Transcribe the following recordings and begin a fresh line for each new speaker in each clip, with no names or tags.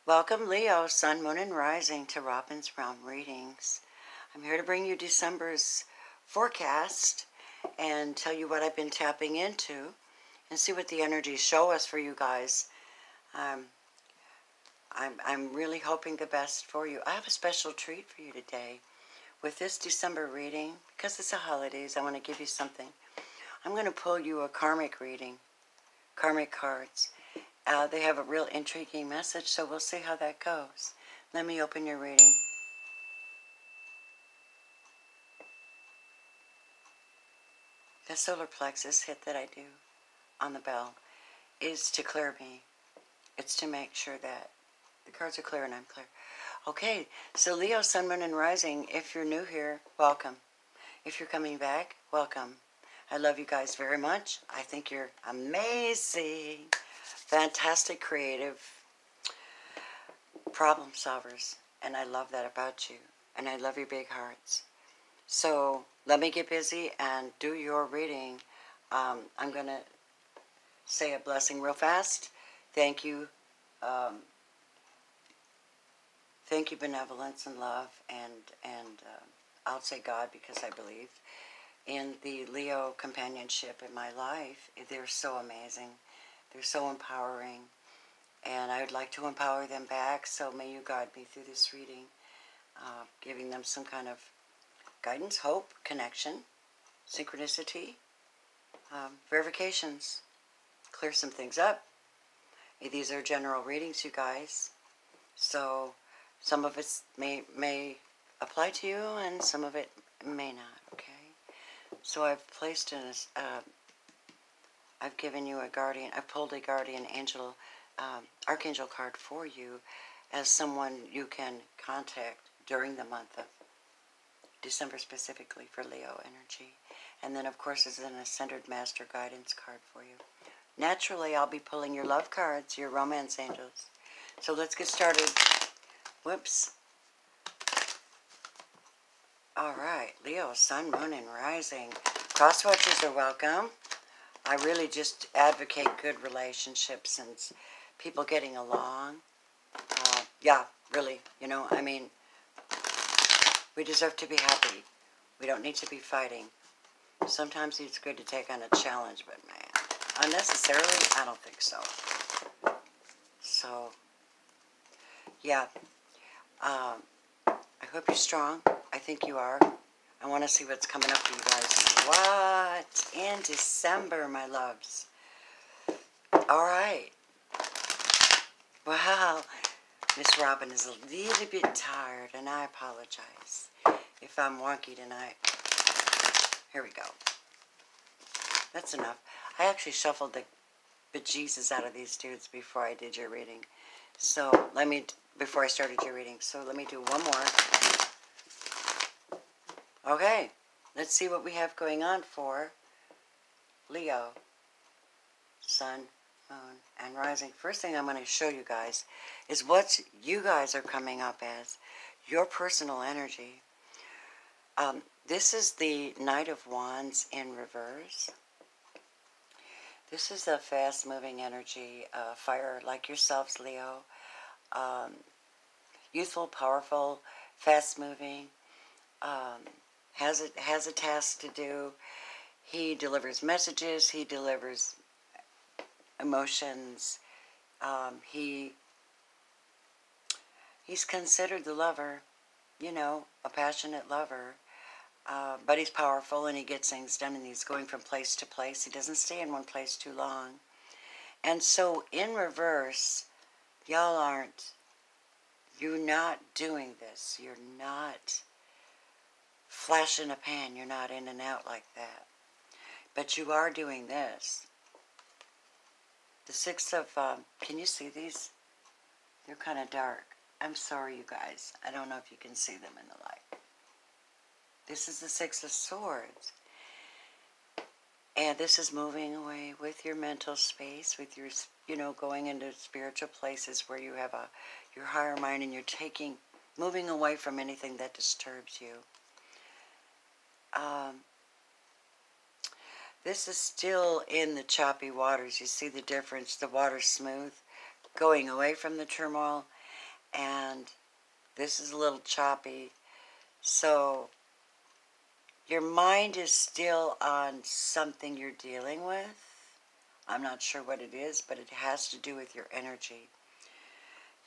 Welcome, Leo, Sun, Moon, and Rising to Robin's Realm Readings. I'm here to bring you December's forecast and tell you what I've been tapping into and see what the energies show us for you guys. I'm really hoping the best for you. I have a special treat for you today. With this December reading, because it's the holidays, I want to give you something. I'm going to pull you a karmic reading, karmic cards. They have a real intriguing message, so we'll see how that goes. Let me open your reading. The solar plexus hit that I do on the bell is to clear me. It's to make sure that the cards are clear and I'm clear. Okay, so Leo, Sun, Moon, and Rising, if you're new here, welcome. If you're coming back, welcome. I love you guys very much. I think you're amazing, fantastic, creative problem solvers. And I love that about you. And I love your big hearts. So let me get busy and do your reading. I'm going to say a blessing real fast. Thank you. Thank you, benevolence and love, and I'll say God because I believe in the Leo companionship in my life. They're so amazing. They're so empowering, and I would like to empower them back, so may you guide me through this reading, giving them some kind of guidance, hope, connection, synchronicity, verifications, clear some things up. These are general readings, you guys, so some of it may apply to you, and some of it may not, okay? So I've placed in I've given you a guardian, I pulled a guardian angel, archangel card for you as someone you can contact during the month of December, specifically for Leo energy. And then, of course, is an Ascended Master guidance card for you. Naturally, I'll be pulling your love cards, your romance angels. So let's get started. Whoops. All right, Leo, Sun, Moon, and Rising. Cross watchers are welcome. I really just advocate good relationships and people getting along. Yeah, really, you know, I mean, we deserve to be happy. We don't need to be fighting. Sometimes it's good to take on a challenge, but man, unnecessarily, I don't think so. So, yeah. I hope you're strong. I think you are. I want to see what's coming up for you guys. What? In December, my loves. All right. Wow. Miss Robin is a little bit tired, and I apologize if I'm wonky tonight. Here we go. That's enough. I actually shuffled the bejesus out of these dudes before I did your reading. So before I started your reading. So let me do one more. Okay. Let's see what we have going on for Leo, Sun, Moon, and Rising. First thing I'm going to show you guys is what you guys are coming up as. Your personal energy. This is the Knight of Wands in reverse. This is a fast-moving energy, fire like yourselves, Leo. Youthful, powerful, fast-moving, has a task to do. He delivers messages. He delivers emotions. He's considered the lover, you know, a passionate lover. But he's powerful and he gets things done and he's going from place to place. He doesn't stay in one place too long. And so in reverse, y'all you're not doing this. You're not flash in a pan. You're not in and out like that. But you are doing this. The Six of, can you see these? They're kind of dark. I'm sorry, you guys. I don't know if you can see them in the light. This is the Six of Swords. And this is moving away with your mental space, with your, you know, going into spiritual places where you have your higher mind and you're moving away from anything that disturbs you. This is still in the choppy waters. You see the difference. The water's smooth, going away from the turmoil. And this is a little choppy. So your mind is still on something you're dealing with. I'm not sure what it is, but it has to do with your energy.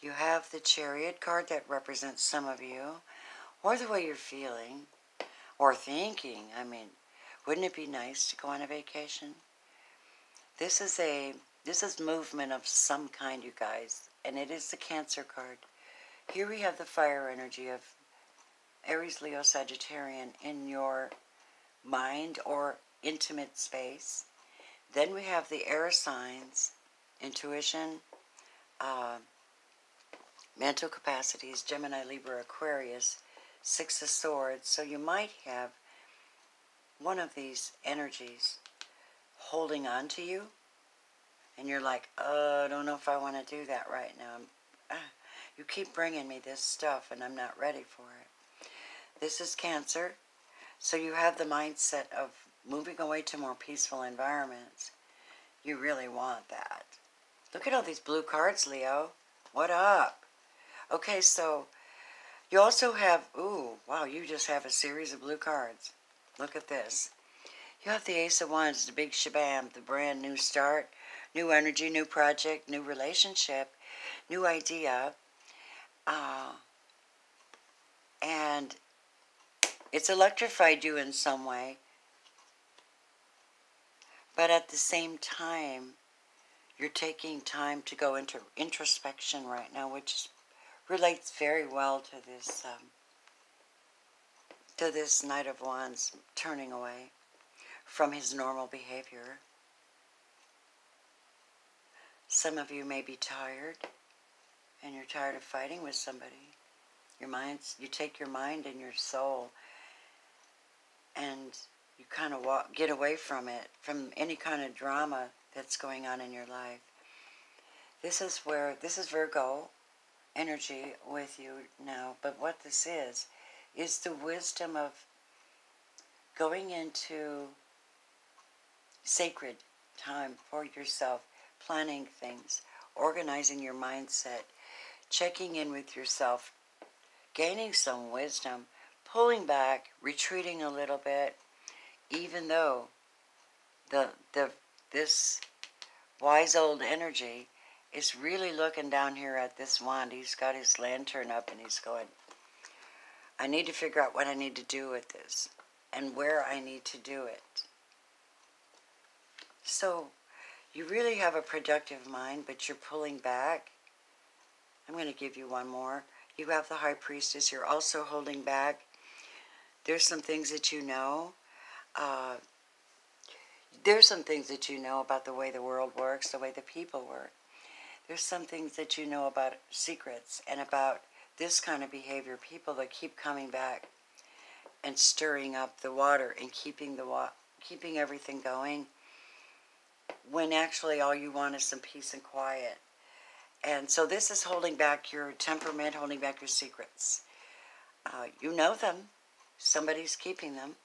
You have the Chariot card that represents some of you, or the way you're feeling, or thinking. I mean, wouldn't it be nice to go on a vacation? This is movement of some kind, you guys, and it is the Cancer card. Here we have the fire energy of Aries, Leo, Sagittarian in your mind or intimate space. Then we have the air signs, intuition, mental capacities, Gemini, Libra, Aquarius, Six of Swords. So you might have one of these energies holding on to you, and you're like, I don't know if I want to do that right now. You keep bringing me this stuff, and I'm not ready for it. This is Cancer, so you have the mindset of moving away to more peaceful environments. You really want that. Look at all these blue cards, Leo. What up? Okay, so you also have, ooh, wow, you just have a series of blue cards. Look at this. You have the Ace of Wands, the big shabam, the brand new start, new energy, new project, new relationship, new idea. And it's electrified you in some way. But at the same time, you're taking time to go into introspection right now, which relates very well to this Knight of Wands turning away from his normal behavior. Some of you may be tired, and you're tired of fighting with somebody. You take your mind and your soul, and you kind of get away from it, from any kind of drama that's going on in your life. This is Virgo energy with you now, but what this is the wisdom of going into sacred time for yourself, planning things, organizing your mindset, checking in with yourself, gaining some wisdom, pulling back, retreating a little bit, even though this wise old energy is really looking down here at this wand. He's got his lantern up and he's going, I need to figure out what I need to do with this and where I need to do it. So you really have a productive mind, but you're pulling back. I'm going to give you one more. You have the High Priestess. You're also holding back. There's some things that you know. There's some things that you know about the way the world works, the way the people work. There's some things that you know about secrets and about this kind of behavior. People that keep coming back and stirring up the water and keeping everything going, when actually all you want is some peace and quiet. And so this is holding back your temperament, holding back your secrets. You know them. Somebody's keeping them.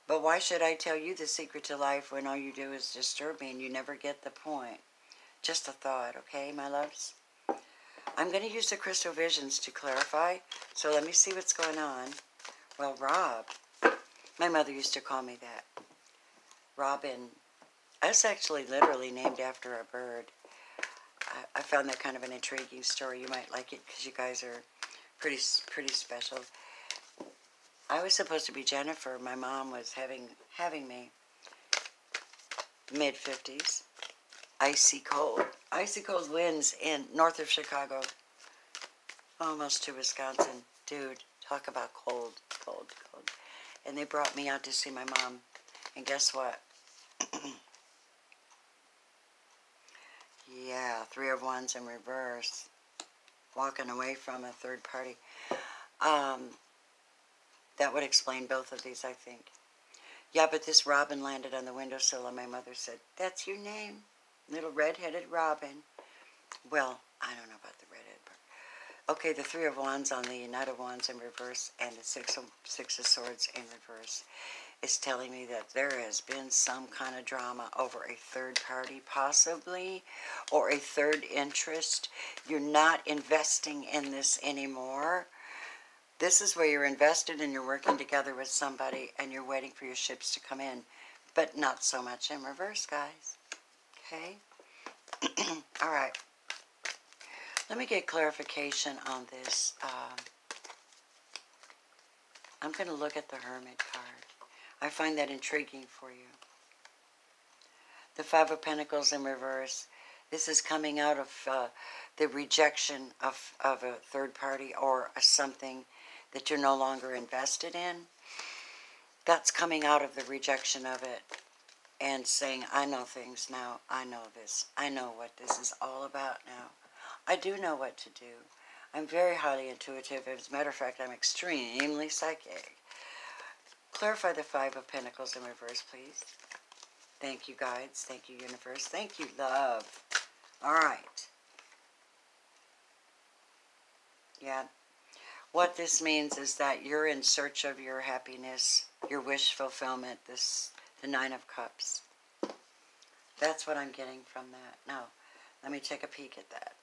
But why should I tell you the secret to life when all you do is disturb me and you never get the point? Just a thought, okay, my loves? I'm going to use the crystal visions to clarify. So let me see what's going on. Well, Rob. My mother used to call me that. Robin. That's actually literally named after a bird. I found that kind of an intriguing story. You might like it because you guys are pretty special. I was supposed to be Jennifer. My mom was having me. Mid-50s. Icy cold winds in north of Chicago. Almost to Wisconsin. Dude, talk about cold. And they brought me out to see my mom. And guess what? Yeah, Three of Wands in reverse. Walking away from a third party. That would explain both of these, I think. Yeah, but this robin landed on the windowsill and my mother said, that's your name, little red-headed robin. Well, I don't know about the red-headed part. Okay, the Three of Wands on the Knight of Wands in reverse and the Six of Swords in reverse. is telling me that there has been some kind of drama over a third party, possibly, or a third interest. You're not investing in this anymore. This is where you're invested and you're working together with somebody and you're waiting for your ships to come in, but not so much in reverse, guys. Okay? All right. Let me get clarification on this. I'm going to look at the Hermit card. I find that intriguing for you. The Five of Pentacles in reverse. This is coming out of the rejection of a third party or something that you're no longer invested in. That's coming out of the rejection of it and saying, I know things now. I know this. I know what this is all about now. I do know what to do. I'm very highly intuitive. As a matter of fact, I'm extremely psychic. Clarify the Five of Pentacles in reverse, please. Thank you, guides. Thank you, universe. Thank you, love. All right. Yeah. What this means is that you're in search of your happiness, your wish fulfillment, the Nine of Cups. That's what I'm getting from that. Now, let me take a peek at that.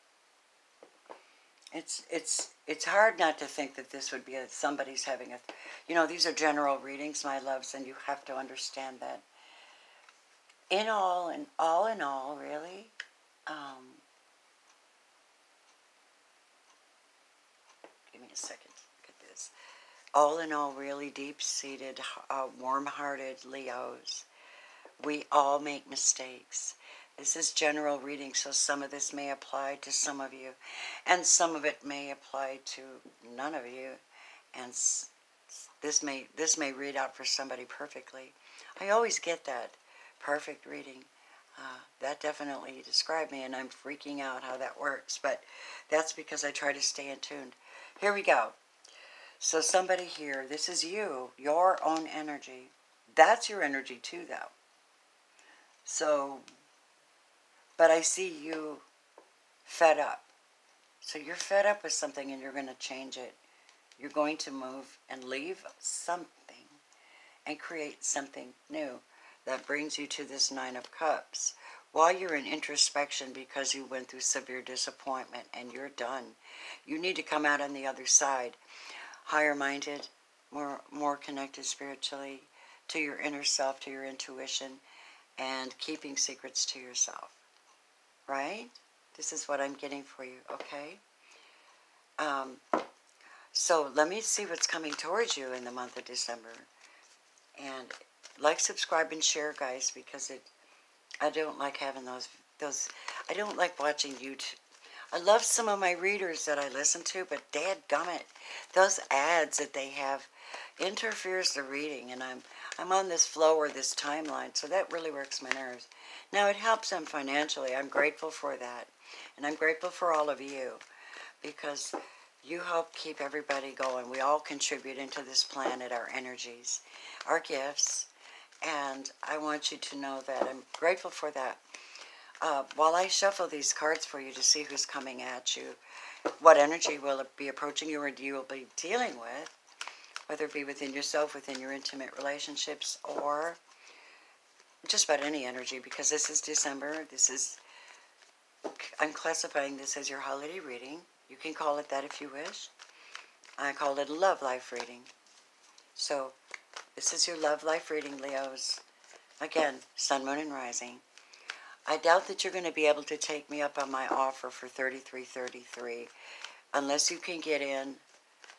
It's hard not to think that this would be somebody's having a, these are general readings, my loves, and you have to understand that in all, really, give me a second, look at this. All in all, really deep-seated, warm-hearted Leos, we all make mistakes. This is general reading, so some of this may apply to some of you, and some of it may apply to none of you, and this may read out for somebody perfectly. I always get that perfect reading. That definitely described me, and I'm freaking out how that works, but that's because I try to stay in tune. Here we go. So somebody here, this is you, your own energy. That's your energy too, though. So, but I see you fed up. So you're fed up with something and you're going to change it. You're going to move and leave something and create something new that brings you to this Nine of Cups. While you're in introspection because you went through severe disappointment and you're done, you need to come out on the other side. Higher-minded, more connected spiritually to your inner self, to your intuition, and keeping secrets to yourself. Right? This is what I'm getting for you, okay? So let me see what's coming towards you in the month of December. And like, subscribe, and share, guys, because I don't like having those, I don't like watching YouTube. I love some of my readers that I listen to, but dadgummit, those ads that they have interferes the reading, and I'm on this flow or this timeline, so that really works my nerves. Now, it helps them financially. I'm grateful for that, and I'm grateful for all of you, because you help keep everybody going. We all contribute into this planet, our energies, our gifts, and I want you to know that I'm grateful for that. While I shuffle these cards for you to see who's coming at you, what energy will it be approaching you or you will be dealing with, whether it be within yourself, within your intimate relationships, or just about any energy, because this is December. I'm classifying this as your holiday reading. You can call it that if you wish. I call it a love life reading. So this is your love life reading, Leos. Again, sun, moon, and rising. I doubt that you're going to be able to take me up on my offer for $33.33 unless you can get in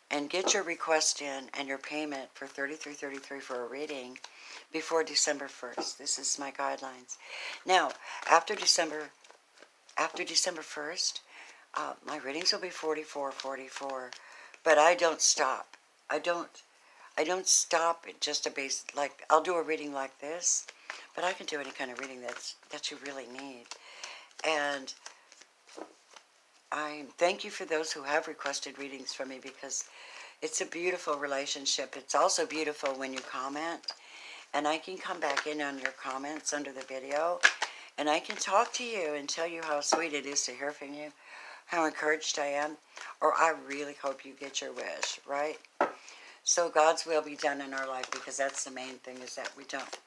and get your request in and your payment for $33.33 for a reading before December 1st. This is my guidelines. Now, after December 1st, my readings will be $44.44, but I don't stop. I don't stop at just a base, like, I'll do a reading like this, but I can do any kind of reading that you really need. And I thank you for those who have requested readings from me, because it's a beautiful relationship. It's also beautiful when you comment, and I can come back in on your comments under the video, and I can talk to you and tell you how sweet it is to hear from you, how encouraged I am, or I really hope you get your wish, right? So God's will be done in our life, because that's the main thing, is that we don't.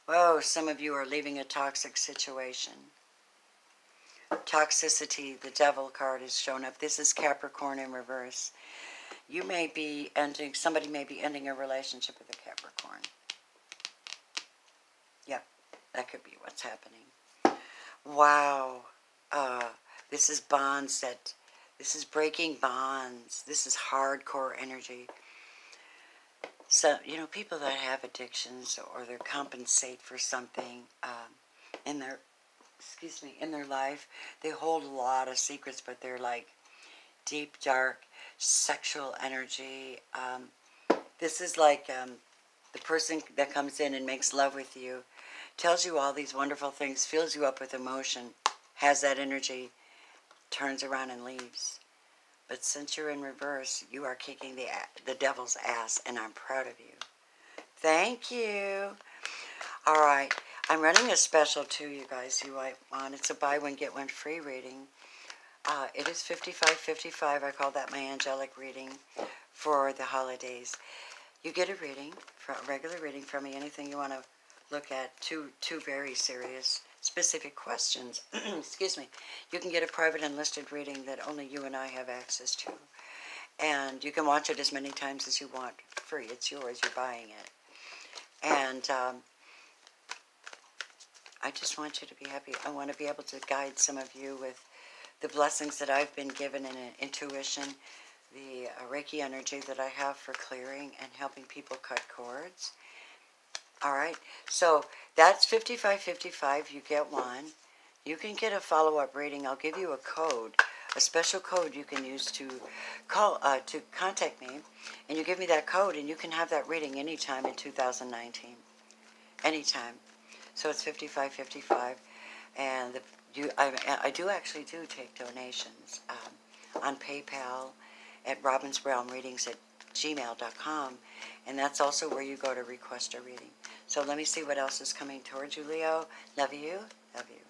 Whoa, some of you are leaving a toxic situation. Toxicity, the devil card is shown up. This is Capricorn in reverse. You may be ending, somebody may be ending a relationship with a Capricorn. Yeah, that could be what's happening. Wow. This is bonds this is breaking bonds. This is hardcore energy. So, you know, people that have addictions, or they compensate for something in their, in their life, they hold a lot of secrets, but they're like deep, dark, sexual energy. This is like the person that comes in and makes love with you, tells you all these wonderful things, fills you up with emotion, has that energy, turns around and leaves. But since you're in reverse, you are kicking the devil's ass, and I'm proud of you. Thank you. All right. I'm running a special too, you guys. You might want. It's a buy one, get one free reading. It is $55.55. I call that my angelic reading for the holidays. You get a reading, a regular reading from me. Anything you want to look at. Two very serious, specific questions. Excuse me. You can get a private enlisted reading that only you and I have access to. And you can watch it as many times as you want. Free. It's yours. You're buying it. And I just want you to be happy. I want to be able to guide some of you with the blessings that I've been given in intuition, the Reiki energy that I have for clearing and helping people cut cords. All right, so that's $55.55. You get one. You can get a follow-up reading. I'll give you a code, a special code you can use to contact me, and you give me that code, and you can have that reading anytime in 2019, anytime. So it's $55.55, and I do actually take donations on PayPal at robinsrealmreadings@gmail.com, and that's also where you go to request a reading. So let me see what else is coming towards you, Leo. Love you. Love you.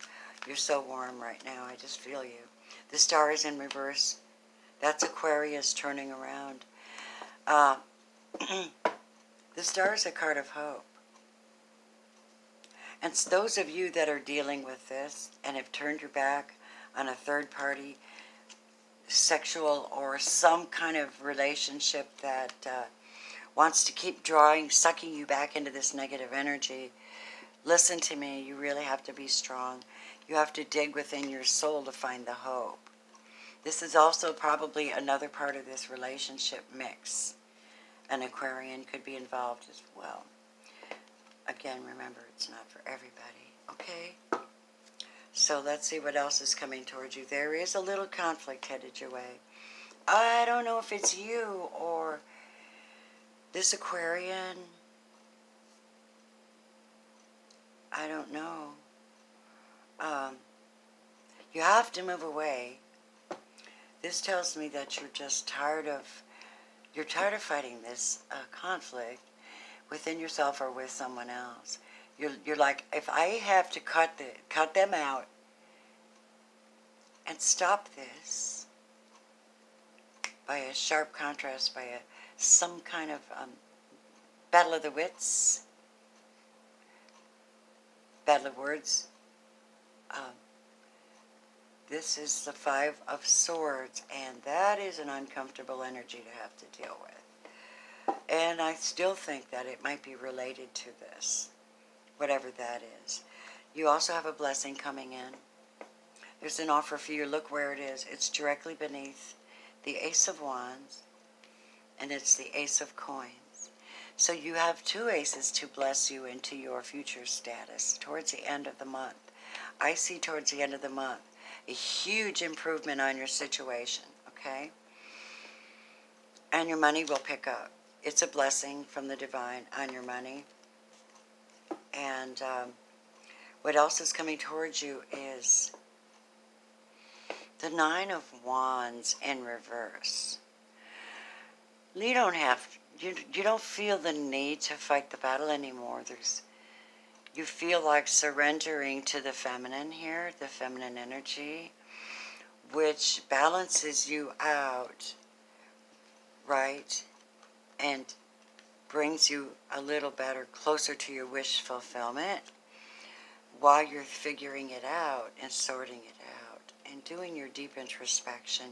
You're so warm right now. I just feel you. The star is in reverse. That's Aquarius turning around. The star is a card of hope. And it's those of you that are dealing with this and have turned your back on a third party, sexual or some kind of relationship that wants to keep sucking you back into this negative energy, listen to me. You really have to be strong. You have to dig within your soul to find the hope. This is also probably another part of this relationship mix. An Aquarian could be involved as well. Again, remember, it's not for everybody, okay? So let's see what else is coming towards you. There is a little conflict headed your way. I don't know if it's you or this Aquarian. I don't know. You have to move away. This tells me that you're just tired of fighting this conflict within yourself or with someone else. You're like, if I have to cut them out and stop this by a sharp contrast, by some kind of battle of the wits, battle of words. This is the Five of Swords, and that is an uncomfortable energy to have to deal with. And I still think that it might be related to this, whatever that is. You also have a blessing coming in. There's an offer for you. Look where it is. It's directly beneath the Ace of Wands, and it's the Ace of Coins. So you have two aces to bless you into your future status towards the end of the month. I see towards the end of the month a huge improvement on your situation, okay? And your money will pick up. It's a blessing from the divine on your money. And what else is coming towards you is the Nine of Wands in reverse. You don't feel the need to fight the battle anymore. You feel like surrendering to the feminine here, the feminine energy, which balances you out, right? And brings you a little better, closer to your wish fulfillment while you're figuring it out and sorting it out and doing your deep introspection.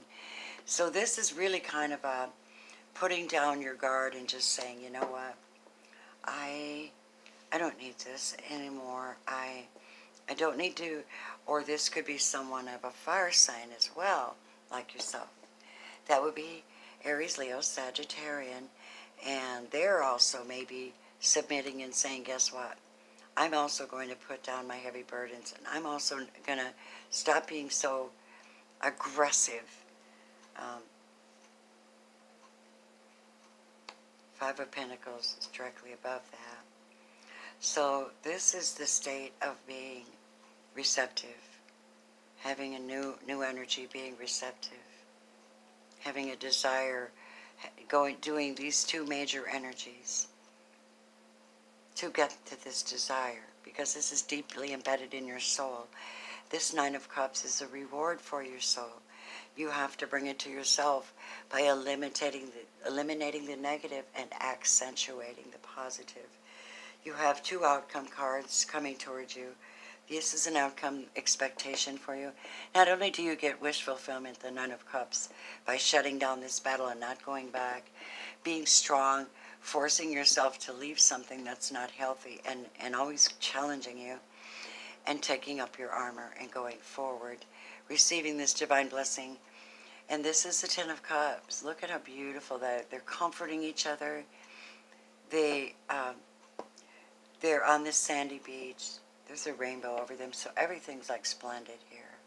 So this is really kind of a putting down your guard and just saying, you know what, I don't need this anymore. I don't need to, or this could be someone of a fire sign as well, like yourself. That would be Aries, Leo, Sagittarian, and they're also maybe submitting and saying, guess what? I'm also going to put down my heavy burdens, and I'm also going to stop being so aggressive. Five of Pentacles is directly above that. So this is the state of being receptive, having a new energy, being receptive, having a desire, doing these two major energies to get to this desire, because this is deeply embedded in your soul. This Nine of Cups is a reward for your soul. You have to bring it to yourself by eliminating the negative and accentuating the positive. You have two outcome cards coming towards you. This is an outcome expectation for you. Not only do you get wish fulfillment, the Nine of Cups, by shutting down this battle and not going back, being strong, forcing yourself to leave something that's not healthy, and always challenging you, and taking up your armor and going forward, receiving this divine blessing. And this is the Ten of Cups. Look at how beautiful that they're comforting each other. They're on this sandy beach. There's a rainbow over them, so everything's like splendid here.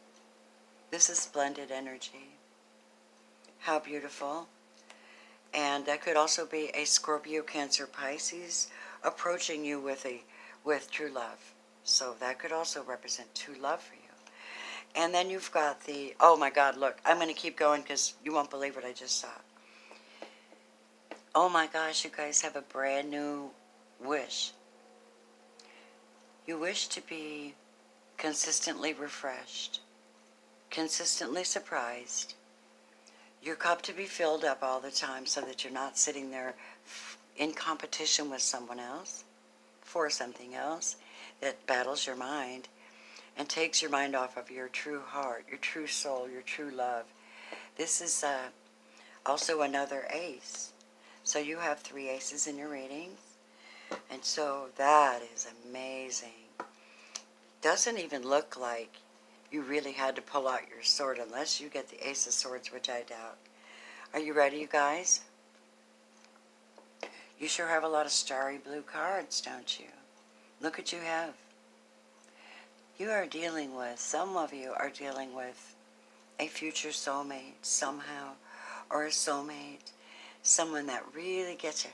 This is splendid energy. How beautiful. And that could also be a Scorpio, Cancer, Pisces approaching you with true love. So that could also represent true love for you. And then you've got the, oh my God, look, I'm going to keep going because you won't believe what I just saw. Oh my gosh, you guys have a brand new wish. You wish to be consistently refreshed, consistently surprised, your cup to be filled up all the time so that you're not sitting there in competition with someone else for something else that battles your mind and takes your mind off of your true heart, your true soul, your true love. This is also another ace. So you have 3 aces in your readings. And so that is amazing. Doesn't even look like you really had to pull out your sword unless you get the Ace of Swords, which I doubt. Are you ready, you guys? You sure have a lot of starry blue cards, don't you? Look what you have. You are dealing with, some of you are dealing with a future soulmate somehow, or a soulmate, someone that really gets you,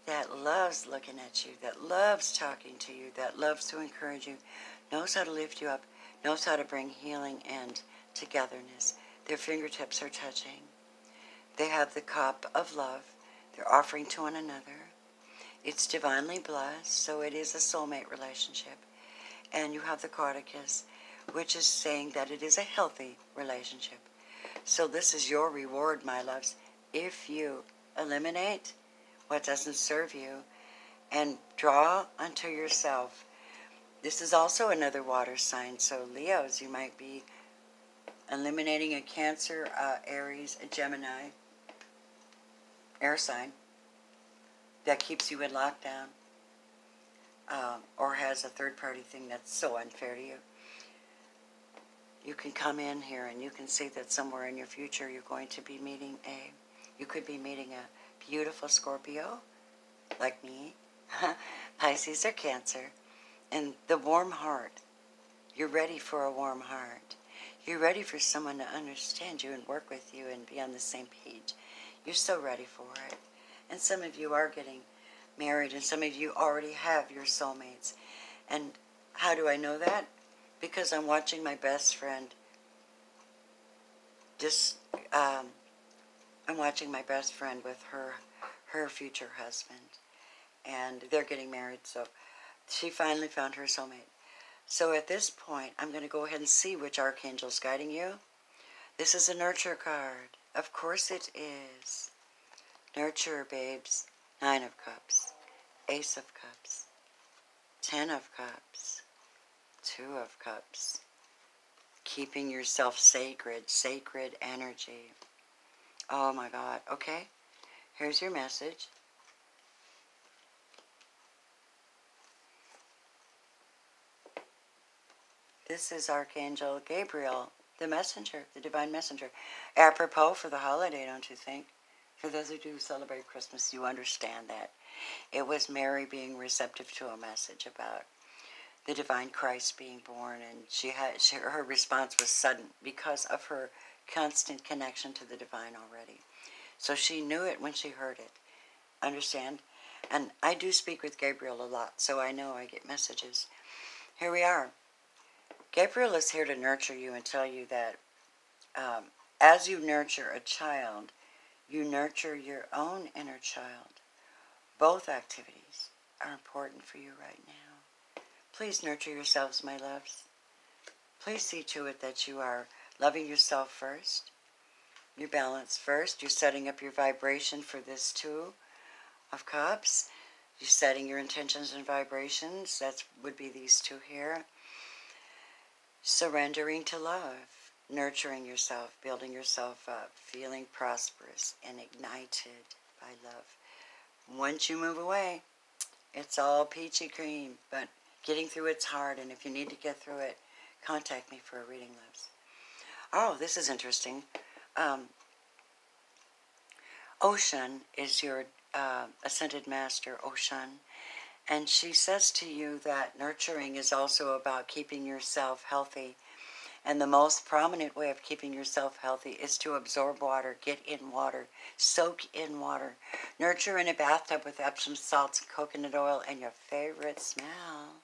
that loves looking at you, that loves talking to you, that loves to encourage you, knows how to lift you up, knows how to bring healing and togetherness. Their fingertips are touching. They have the cup of love. They're offering to one another. It's divinely blessed, so it is a soulmate relationship. And you have the Cardicus, which is saying that it is a healthy relationship. So this is your reward, my loves, if you eliminate what doesn't serve you and draw unto yourself. This is also another water sign. So Leos, you might be eliminating a Cancer, Aries, a Gemini, air sign that keeps you in lockdown, or has a third-party thing that's so unfair to you. You can come in here and you can see that somewhere in your future you're going to be meeting you could be meeting a beautiful Scorpio, like me, Pisces or Cancer, and the warm heart. You're ready for a warm heart. You're ready for someone to understand you and work with you and be on the same page. You're so ready for it. And some of you are getting married, and some of you already have your soulmates. And how do I know that? Because I'm watching my best friend. I'm watching my best friend with her future husband, and they're getting married. So she finally found her soulmate. So at this point, I'm going to go ahead and see which archangel's guiding you. This is a nurture card. Of course it is. Nurture, babes. Nine of Cups, Ace of Cups, 10 of Cups, 2 of Cups. Keeping yourself sacred, sacred energy. Oh my God. Okay, here's your message. This is Archangel Gabriel, the messenger, the divine messenger. Apropos for the holiday, don't you think? For those of you who celebrate Christmas, you understand that. It was Mary being receptive to a message about the divine Christ being born, and her response was sudden because of her constant connection to the divine already. So she knew it when she heard it. Understand? And I do speak with Gabriel a lot, so I know I get messages. Here we are. Gabriel is here to nurture you and tell you that as you nurture a child, you nurture your own inner child. Both activities are important for you right now. Please nurture yourselves, my loves. Please see to it that you are loving yourself first, your balance first. You're setting up your vibration for this 2 of Cups. You're setting your intentions and vibrations. That would be these 2 here. Surrendering to love, nurturing yourself, building yourself up, feeling prosperous and ignited by love. Once you move away, it's all peachy cream, but getting through it's hard, and if you need to get through it, contact me for a reading, loves. Oh, this is interesting. Ocean is your ascended master, Ocean. And she says to you that nurturing is also about keeping yourself healthy. And the most prominent way of keeping yourself healthy is to absorb water, get in water, soak in water. Nurture in a bathtub with Epsom salts, coconut oil, and your favorite smell.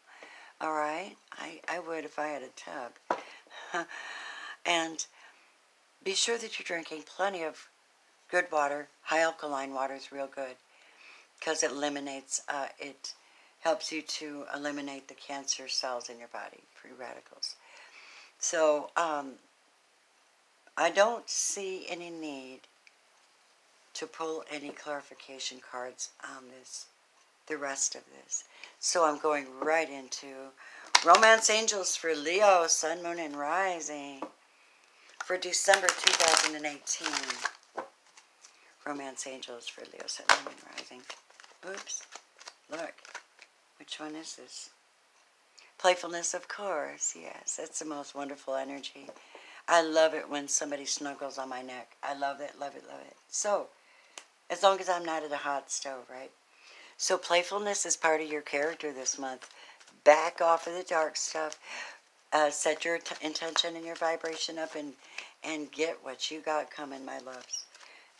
All right? I would if I had a tub. And be sure that you're drinking plenty of good water. High alkaline water is real good because it eliminates, it helps you to eliminate the cancer cells in your body, free radicals. So, I don't see any need to pull any clarification cards on this, the rest of this. So I'm going right into Romance Angels for Leo, Sun, Moon, and Rising for December 2018. Romance Angels for Leo, Sun, Moon, and Rising. Oops, look. Which one is this? Playfulness, of course. Yes, that's the most wonderful energy. I love it when somebody snuggles on my neck. I love it, love it, love it. So, as long as I'm not at a hot stove, right? So playfulness is part of your character this month. Back off of the dark stuff. Set your intention and your vibration up and get what you got coming, my loves.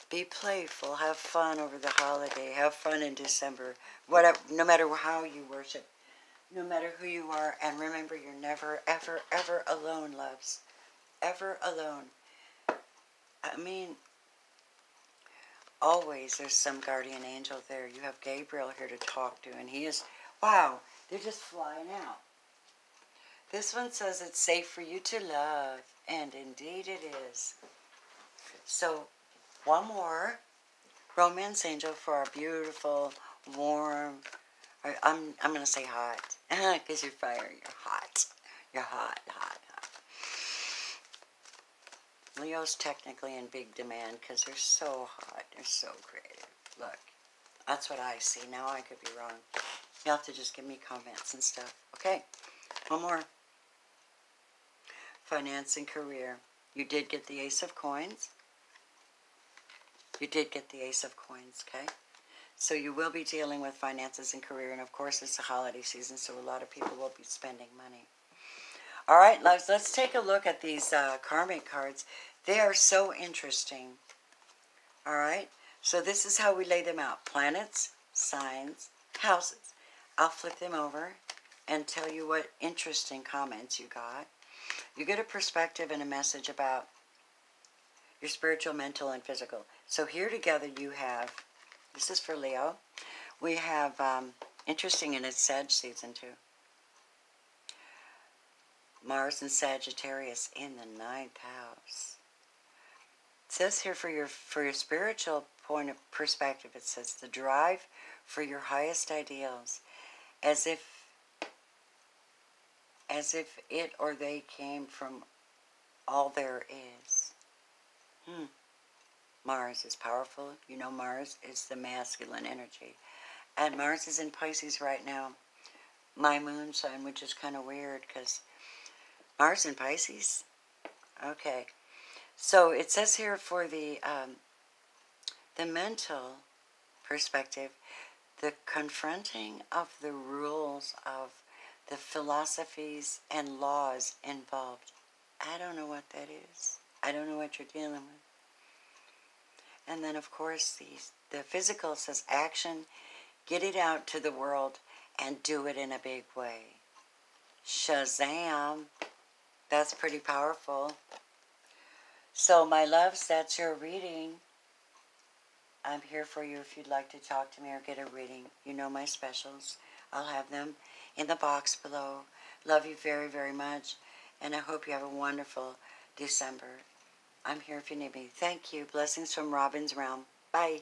Be playful. Have fun over the holiday. Have fun in December. Whatever, no matter how you worship. No matter who you are. And remember, you're never, ever, ever alone, loves. Ever alone. I mean, always there's some guardian angel there. You have Gabriel here to talk to. And he is, wow, they're just flying out. This one says it's safe for you to love. And indeed it is. So, one more romance angel for our beautiful, warm, I'm going to say hot, because you're fire, you're hot. You're hot, hot, hot. Leo's technically in big demand because they're so hot. They're so creative. Look, that's what I see. Now I could be wrong. You'll have to just give me comments and stuff. Okay, one more. Finance and career. You did get the Ace of Coins. You did get the Ace of Coins, okay? So you will be dealing with finances and career, and of course it's the holiday season, so a lot of people will be spending money. All right, loves, let's take a look at these karmic cards. They are so interesting. All right, so this is how we lay them out. Planets, signs, houses. I'll flip them over and tell you what interesting comments you got. You get a perspective and a message about your spiritual, mental, and physical. So here together you have, this is for Leo, we have, interesting, and it's Sag season too. Mars and Sagittarius in the 9th house. It says here for your spiritual point of perspective. It says the drive for your highest ideals, as if it or they came from all there is. Mars is powerful. You know, Mars is the masculine energy. And Mars is in Pisces right now. My moon sign, which is kind of weird because Mars in Pisces. Okay. So it says here for the mental perspective, the confronting of the rules of the philosophies and laws involved. I don't know what that is. I don't know what you're dealing with. And then, of course, the physical says action. Get it out to the world and do it in a big way. Shazam. That's pretty powerful. So, my loves, that's your reading. I'm here for you if you'd like to talk to me or get a reading. You know my specials. I'll have them in the box below. Love you very, very much. And I hope you have a wonderful December. I'm here if you need me. Thank you. Blessings from Robin's Realm. Bye.